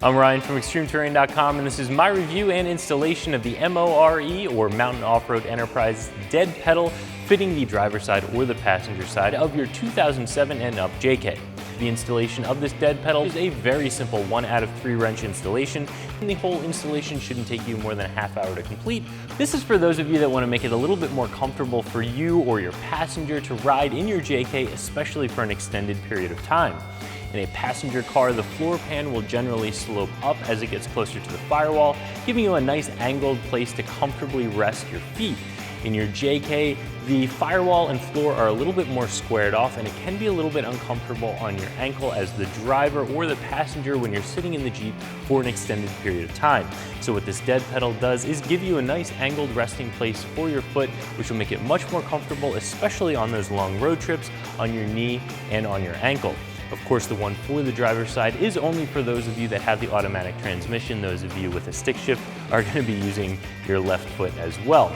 I'm Ryan from ExtremeTerrain.com, and this is my review and installation of the M.O.R.E, or Mountain Off-Road Enterprise dead pedal, fitting the driver's side or the passenger side of your 2007 and up JK. The installation of this dead pedal is a very simple 1 out of 3 wrench installation, and the whole installation shouldn't take you more than a half hour to complete. This is for those of you that want to make it a little bit more comfortable for you or your passenger to ride in your JK, especially for an extended period of time. In a passenger car, the floor pan will generally slope up as it gets closer to the firewall, giving you a nice angled place to comfortably rest your feet. In your JK, the firewall and floor are a little bit more squared off, and it can be a little bit uncomfortable on your ankle as the driver or the passenger when you're sitting in the Jeep for an extended period of time. So what this dead pedal does is give you a nice angled resting place for your foot, which will make it much more comfortable, especially on those long road trips, on your knee and on your ankle. Of course, the one for the driver's side is only for those of you that have the automatic transmission. Those of you with a stick shift are going to be using your left foot as well.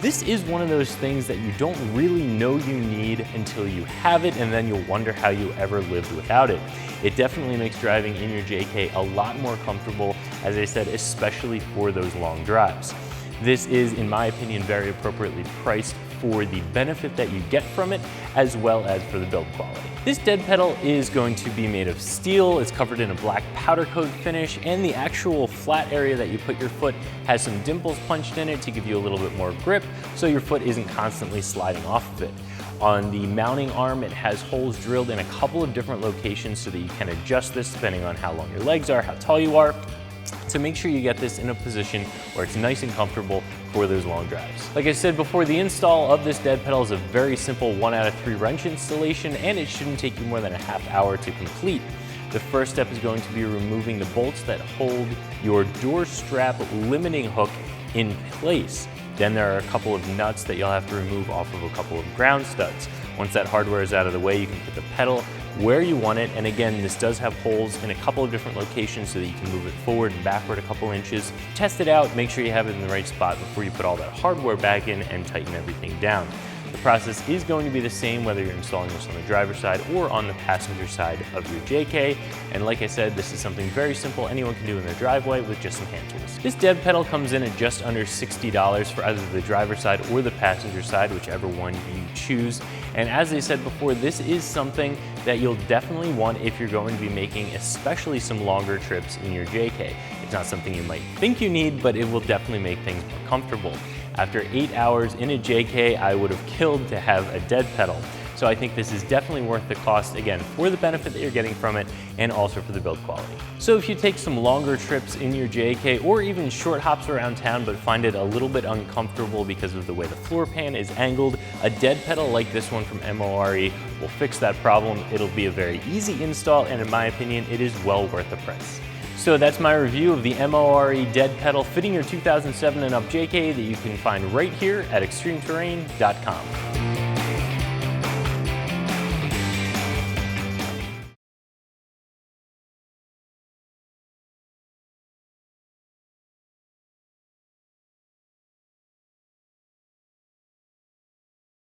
This is one of those things that you don't really know you need until you have it, and then you'll wonder how you ever lived without it. It definitely makes driving in your JK a lot more comfortable, as I said, especially for those long drives. This is, in my opinion, very appropriately priced for the benefit that you get from it, as well as for the build quality. This dead pedal is going to be made of steel. It's covered in a black powder coat finish, and the actual flat area that you put your foot has some dimples punched in it to give you a little bit more grip, so your foot isn't constantly sliding off of it. On the mounting arm, it has holes drilled in a couple of different locations so that you can adjust this depending on how long your legs are, how tall you are, to make sure you get this in a position where it's nice and comfortable for those long drives. Like I said before, the install of this dead pedal is a very simple 1 out of 3 wrench installation, and it shouldn't take you more than a half hour to complete. The first step is going to be removing the bolts that hold your door strap limiting hook in place. Then there are a couple of nuts that you'll have to remove off of a couple of ground studs. Once that hardware is out of the way, you can put the pedal where you want it, and again, this does have holes in a couple of different locations so that you can move it forward and backward a couple inches. Test it out, make sure you have it in the right spot before you put all that hardware back in and tighten everything down. The process is going to be the same whether you're installing this on the driver's side or on the passenger side of your JK, and like I said, this is something very simple anyone can do in their driveway with just some hand tools. This dead pedal comes in at just under $60 for either the driver's side or the passenger side, whichever one you choose. And as I said before, this is something that you'll definitely want if you're going to be making especially some longer trips in your JK. It's not something you might think you need, but it will definitely make things more comfortable. After 8 hours in a JK, I would have killed to have a dead pedal. So I think this is definitely worth the cost, again, for the benefit that you're getting from it and also for the build quality. So if you take some longer trips in your JK or even short hops around town but find it a little bit uncomfortable because of the way the floor pan is angled, a dead pedal like this one from M.O.R.E will fix that problem. It'll be a very easy install, and in my opinion, it is well worth the price. So that's my review of the M.O.R.E dead pedal fitting your 2007 and up JK that you can find right here at ExtremeTerrain.com.